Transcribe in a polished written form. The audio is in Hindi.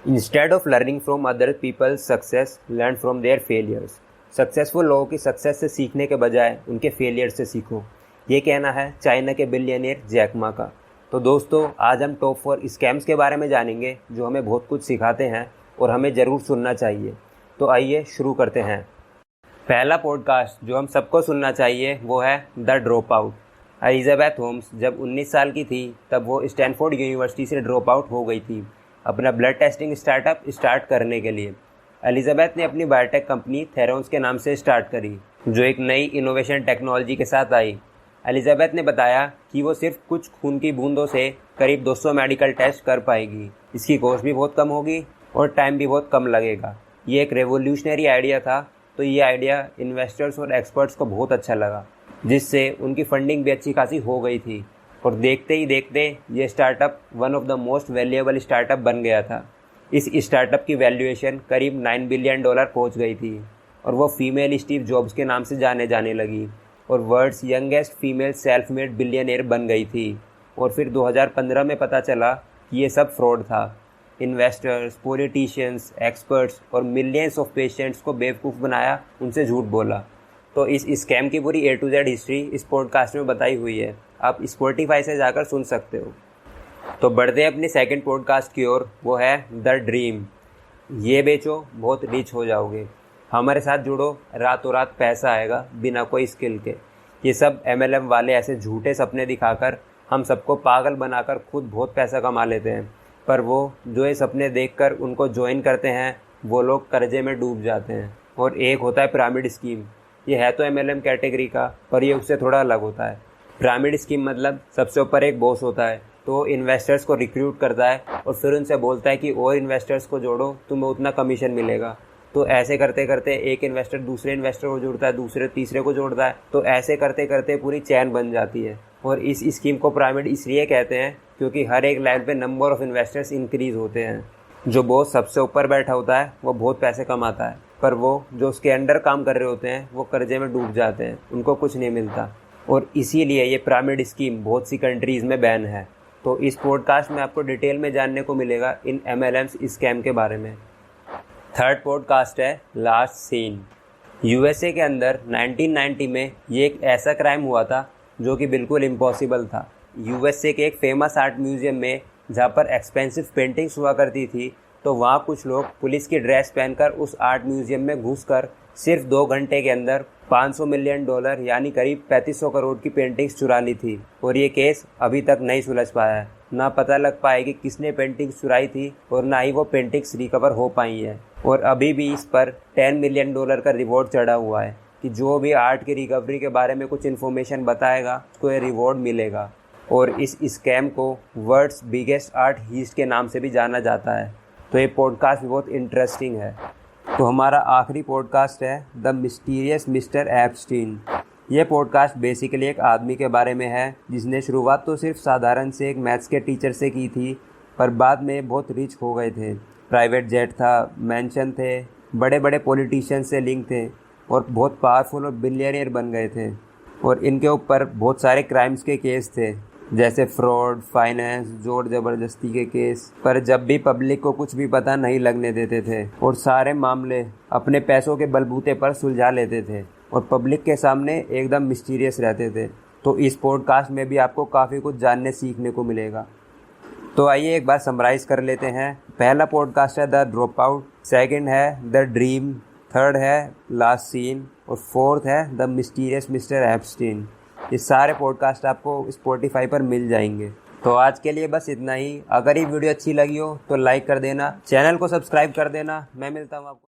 Instead of learning from other people's success, learn from their failures. Successful लोगों की सक्सेस से सीखने के बजाय उनके फेलियर से सीखो, ये कहना है चाइना के बिलियनियर जैक मा का। तो दोस्तों, आज हम टॉप 4 स्कैम्स के बारे में जानेंगे जो हमें बहुत कुछ सिखाते हैं और हमें ज़रूर सुनना चाहिए। तो आइए शुरू करते हैं। पहला पॉडकास्ट जो हम सबको सुनना चाहिए वो है the drop out. Elizabeth Holmes जब 19 साल की थी तब वो स्टैनफोर्ड यूनिवर्सिटी से ड्रॉप आउट हो गई थी अपना ब्लड टेस्टिंग स्टार्टअप स्टार्ट करने के लिए। एलिजाबेथ ने अपनी बायोटेक कंपनी थेरोन्स के नाम से स्टार्ट करी, जो एक नई इनोवेशन टेक्नोलॉजी के साथ आई। एलिजाबेथ ने बताया कि वो सिर्फ कुछ खून की बूंदों से करीब 200 मेडिकल टेस्ट कर पाएगी। इसकी कॉस्ट भी बहुत कम होगी और टाइम भी बहुत कम लगेगा। ये एक रेवोल्यूशनरी आइडिया था, तो ये आइडिया इन्वेस्टर्स और एक्सपर्ट्स को बहुत अच्छा लगा, जिससे उनकी फंडिंग भी अच्छी खासी हो गई थी। और देखते ही देखते ये startup one of the most valuable startup बन गया था। इस स्टार्टअप की वैल्यूएशन करीब $9 बिलियन पहुंच गई थी और वो फीमेल स्टीव जॉब्स के नाम से जाने लगी और world's youngest female self made billionaire बन गई थी। और फिर 2015 में पता चला कि ये सब फ्रॉड था। इन्वेस्टर्स, पॉलिटिशियंस, एक्सपर्ट्स और मिलियंस ऑफ पेशेंट्स को बेवकूफ़ बनाया, उनसे झूठ बोला। तो इस स्कैम की पूरी A to Z हिस्ट्री इस पॉडकास्ट में बताई हुई है, आप स्पॉटिफाई से जाकर सुन सकते हो। तो बढ़ते हैं अपनी सेकंड पॉडकास्ट की ओर, वो है द ड्रीम। ये बेचो, बहुत रिच हो जाओगे। हमारे साथ जुड़ो, रातों रात पैसा आएगा बिना कोई स्किल के। ये सब MLM वाले ऐसे झूठे सपने दिखाकर हम सबको पागल बनाकर खुद बहुत पैसा कमा लेते हैं, पर वो जो ये सपने देखकर उनको ज्वाइन करते हैं वो लोग कर्जे में डूब जाते हैं। और एक होता है पिरामिड स्कीम। ये है तो MLM कैटेगरी का, पर ये उससे थोड़ा अलग होता है। पिरामिड स्कीम मतलब सबसे ऊपर एक बॉस होता है, तो इन्वेस्टर्स को रिक्रूट करता है और फिर उनसे बोलता है कि और इन्वेस्टर्स को जोड़ो, तुम्हें उतना कमीशन मिलेगा। तो ऐसे करते करते एक इन्वेस्टर दूसरे इन्वेस्टर को जोड़ता है, दूसरे तीसरे को जोड़ता है, तो ऐसे करते करते पूरी चैन बन जाती है। और इस स्कीम को पिरामिड इसलिए कहते हैं क्योंकि हर एक लाइन पे नंबर ऑफ इन्वेस्टर्स इंक्रीज होते हैं। जो बॉस सबसे ऊपर बैठा होता है वो बहुत पैसे कमाता है, पर वो जो उसके अंडर काम कर रहे होते हैं वो कर्जे में डूब जाते हैं, उनको कुछ नहीं मिलता। और इसीलिए ये पिरामिड स्कीम बहुत सी कंट्रीज़ में बैन है। तो इस पॉडकास्ट में आपको डिटेल में जानने को मिलेगा इन MLMs स्कैम के बारे में। थर्ड पॉडकास्ट है लास्ट सीन। USA के अंदर 1990 में ये एक ऐसा क्राइम हुआ था जो कि बिल्कुल इम्पॉसिबल था। USA के एक फेमस आर्ट म्यूजियम में, जहाँ पर एक्सपेंसिव पेंटिंग्स हुआ करती थी, तो वहाँ कुछ लोग पुलिस की ड्रेस पहनकर उस आर्ट म्यूजियम में घुसकर सिर्फ 2 घंटे के अंदर $500 मिलियन यानी करीब 3500 करोड़ की पेंटिंग्स चुरा ली थी। और ये केस अभी तक नहीं सुलझ पाया है। ना पता लग पाए कि किसने पेंटिंग्स चुराई थी और ना ही वो पेंटिंग्स रिकवर हो पाई हैं। और अभी भी इस पर $10 मिलियन का रिवॉर्ड चढ़ा हुआ है कि जो भी आर्ट की रिकवरी के बारे में कुछ इन्फॉर्मेशन बताएगा उसको ये रिवॉर्ड मिलेगा। और इस स्कैम को वर्ल्ड्स बिगेस्ट आर्ट हीस्ट के नाम से भी जाना जाता है। तो ये पॉडकास्ट भी बहुत इंटरेस्टिंग है। तो हमारा आखिरी पॉडकास्ट है द मिस्टीरियस मिस्टर एप्स्टीन। ये पॉडकास्ट बेसिकली एक आदमी के बारे में है जिसने शुरुआत तो सिर्फ साधारण से एक मैथ्स के टीचर से की थी, पर बाद में बहुत रिच हो गए थे। प्राइवेट जेट था, मैंशन थे, बड़े बड़े पॉलिटिशियन से लिंक थे और बहुत पावरफुल और बिलियनियर बन गए थे। और इनके ऊपर बहुत सारे क्राइम्स के केस थे, जैसे फ्रॉड, फाइनेंस, जोर ज़बरदस्ती के केस। पर जब भी पब्लिक को कुछ भी पता नहीं लगने देते थे और सारे मामले अपने पैसों के बलबूते पर सुलझा लेते थे और पब्लिक के सामने एकदम मिस्टीरियस रहते थे। तो इस पॉडकास्ट में भी आपको काफ़ी कुछ जानने सीखने को मिलेगा। तो आइए एक बार समराइज़ कर लेते हैं। पहला पॉडकास्ट है द ड्रॉप आउट, सेकेंड है द ड्रीम, थर्ड है लास्ट सीन और फोर्थ है द मिस्टीरियस मिस्टर एप्स्टीन। ये सारे पॉडकास्ट आपको स्पॉटिफाई पर मिल जाएंगे। तो आज के लिए बस इतना ही। अगर ये वीडियो अच्छी लगी हो तो लाइक कर देना, चैनल को सब्सक्राइब कर देना। मैं मिलता हूँ आपको।